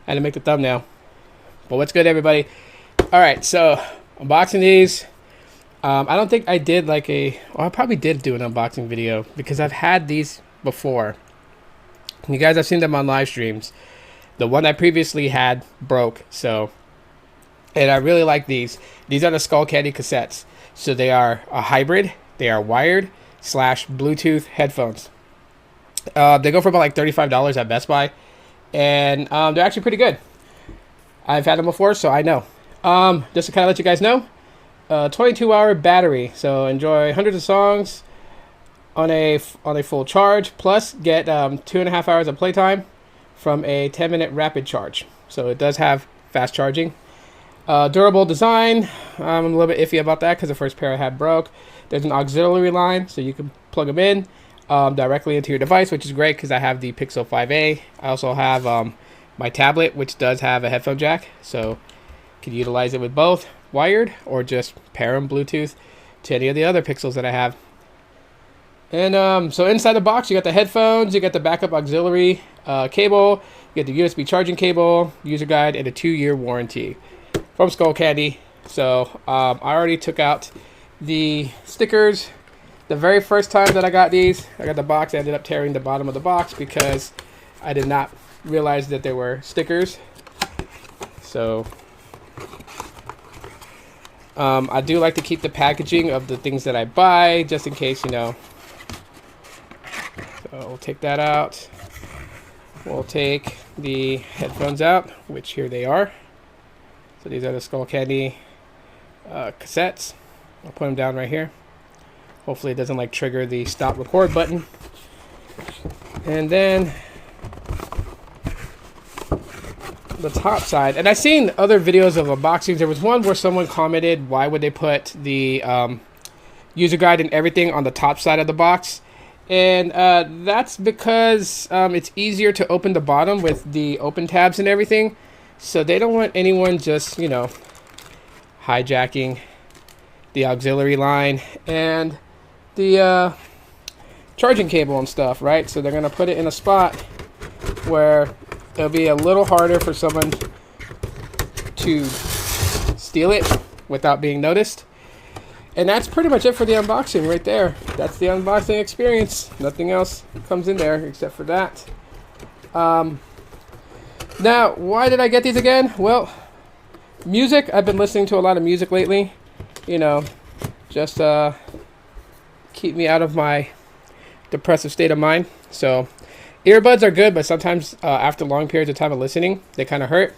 had to make the thumbnail. But what's good, everybody? All right, so unboxing these. I don't think I did like a... Well, I probably did do an unboxing video because I've had these before. You guys have seen them on live streams. The one I previously had broke, so... And I really like these. These are the Skullcandy cassettes. So they are a hybrid. They are wired / Bluetooth headphones. They go for about like $35 at Best Buy. And they're actually pretty good. I've had them before, so I know. Just to kind of let you guys know. 22-hour battery. So enjoy hundreds of songs on a full charge. Plus get 2.5 hours of playtime from a 10-minute rapid charge. So it does have fast charging. Durable design. I'm a little bit iffy about that because the first pair I had broke. There's an auxiliary line, so you can plug them in directly into your device, which is great because I have the Pixel 5a. I also have my tablet, which does have a headphone jack, so you can utilize it with both wired or just pair them Bluetooth to any of the other Pixels that I have. And so inside the box, you got the headphones, you got the backup auxiliary cable, you get the USB charging cable, user guide, and a 2-year warranty from Skullcandy. So I already took out the stickers. The very first time that I got these, I got the box, I ended up tearing the bottom of the box because I did not realize that they were stickers. So I do like to keep the packaging of the things that I buy just in case, you know. So we'll take that out. We'll take the headphones out, which here they are. So these are the Skullcandy cassettes. I'll put them down right here. Hopefully it doesn't like trigger the stop record button. And then the top side. And I've seen other videos of unboxings. There was one where someone commented, why would they put the user guide and everything on the top side of the box? And that's because it's easier to open the bottom with the open tabs and everything. So they don't want anyone just, you know, hijacking the auxiliary line and the charging cable and stuff, right? So they're going to put it in a spot where it'll be a little harder for someone to steal it without being noticed. And that's pretty much it for the unboxing right there. That's the unboxing experience. Nothing else comes in there except for that. Now, why did I get these again? Well, music. I've been listening to a lot of music lately. You know, just keep me out of my depressive state of mind. So, earbuds are good, but sometimes after long periods of time of listening, they kind of hurt.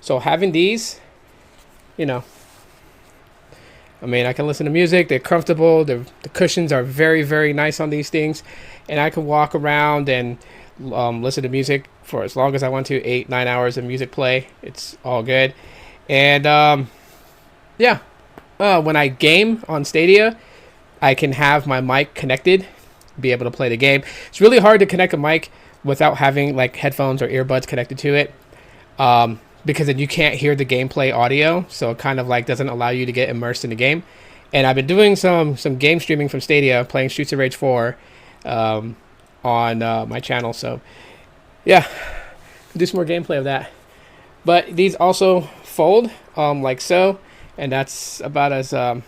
So having these, you know, I mean, I can listen to music. They're comfortable. The cushions are very, very nice on these things. And I can walk around and listen to music for as long as I want to. 8-9 hours of music play. It's all good. And yeah, when I game on Stadia, I can have my mic connected, be able to play the game. It's really hard to connect a mic without having like headphones or earbuds connected to it. Because then you can't hear the gameplay audio, so it kind of like doesn't allow you to get immersed in the game. And I've been doing some game streaming from Stadia, playing Streets of Rage 4 on my channel. So yeah, do some more gameplay of that. But these also fold like so, and that's about as yeah,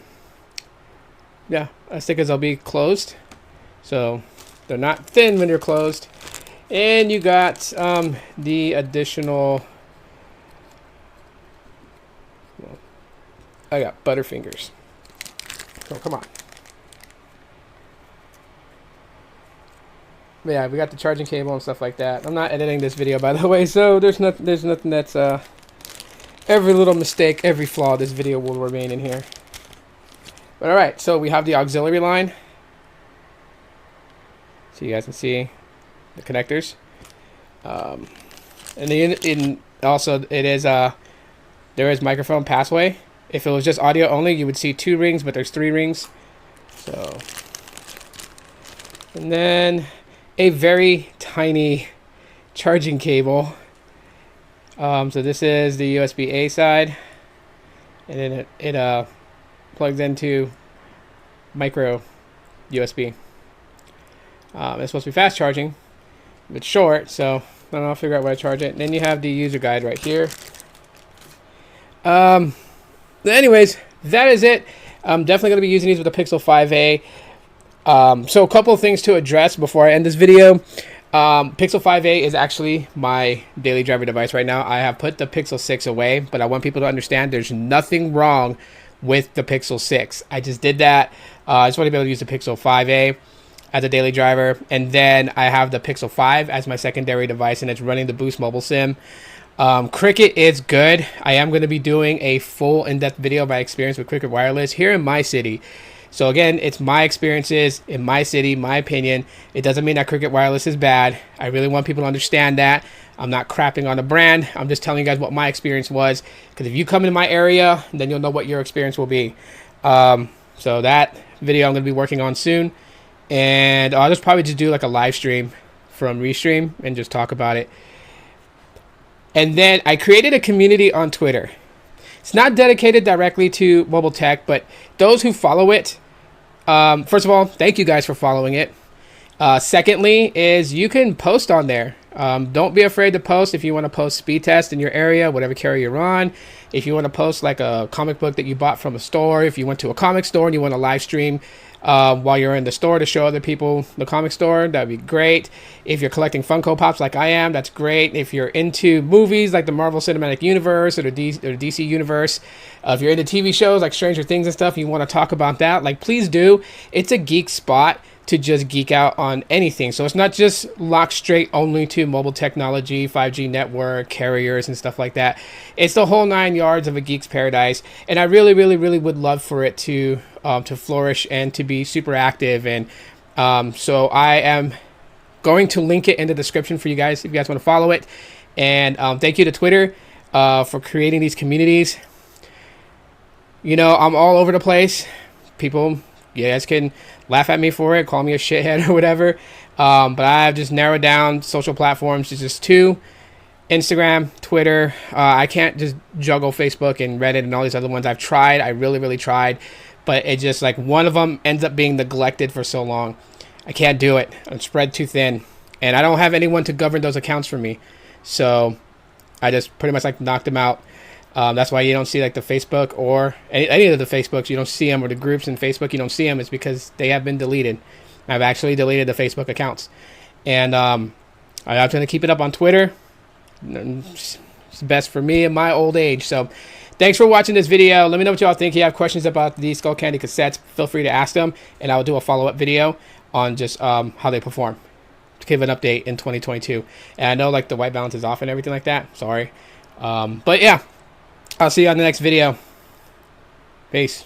as thick as they'll be closed. So they're not thin when you're closed. And you got the additional. I got Butterfingers. Oh, come on. But yeah, we got the charging cable and stuff like that. I'm not editing this video, by the way, so there's nothing that's every little mistake, every flaw, this video will remain in here. But all right, so we have the auxiliary line, so you guys can see the connectors. And also it is there is microphone passway. If it was just audio only, you would see 2 rings, but there's 3 rings. So, and then a very tiny charging cable. So this is the USB-A side, and then it plugs into micro USB. It's supposed to be fast charging, but short, so then I'll figure out where to charge it. And then you have the user guide right here. Anyways, that is it. I'm definitely going to be using these with the Pixel 5a. So a couple of things to address before I end this video. Pixel 5a is actually my daily driver device right now. I have put the Pixel 6 away, but I want people to understand there's nothing wrong with the Pixel 6. I just did that. I just want to be able to use the Pixel 5a as a daily driver. And then I have the Pixel 5 as my secondary device, and it's running the Boost mobile sim. Cricket is good. I am going to be doing a full in-depth video of my experience with Cricket Wireless here in my city. So again, it's my experiences in my city, my opinion. It doesn't mean that Cricket Wireless is bad. I really want people to understand that. I'm not crapping on the brand. I'm just telling you guys what my experience was. Because if you come into my area, then you'll know what your experience will be. So that video I'm going to be working on soon. And I'll just probably just do like a live stream from Restream and just talk about it. And then I created a community on Twitter. It's not dedicated directly to mobile tech, but those who follow it, first of all, thank you guys for following it. Secondly, is you can post on there. Don't be afraid to post if you want to post speed test in your area, whatever carrier you're on. If you want to post like a comic book that you bought from a store, if you went to a comic store and you want to live stream while you're in the store to show other people the comic store, that'd be great. If you're collecting Funko Pops like I am, that's great. If you're into movies like the Marvel Cinematic Universe or the DC Universe, if you're into TV shows like Stranger Things and stuff, you want to talk about that, like please do. It's a geek spot to just geek out on anything. So it's not just locked straight only to mobile technology, 5G network, carriers and stuff like that. It's the whole 9 yards of a geek's paradise. And I really, really, really would love for it to flourish and to be super active. And so I am going to link it in the description for you guys if you guys want to follow it. And thank you to Twitter for creating these communities. You know, I'm all over the place. People, you guys can laugh at me for it, call me a shithead or whatever. But I've just narrowed down social platforms to just 2. Instagram, Twitter. I can't just juggle Facebook and Reddit and all these other ones. I've tried. I really, really tried. But it just like one of them ends up being neglected for so long. I can't do it. I'm spread too thin. And I don't have anyone to govern those accounts for me. So I just pretty much like knocked them out. That's why you don't see like the Facebook or any of the Facebooks. You don't see them, or the groups in Facebook. You don't see them. It's because they have been deleted. I've actually deleted the Facebook accounts. And I'm going to keep it up on Twitter. It's best for me in my old age. So thanks for watching this video. Let me know what y'all think. If you have questions about these Skullcandy cassettes, feel free to ask them. And I'll do a follow-up video on just how they perform, to give an update in 2022. And I know like the white balance is off and everything like that. Sorry. But yeah. I'll see you on the next video. Peace.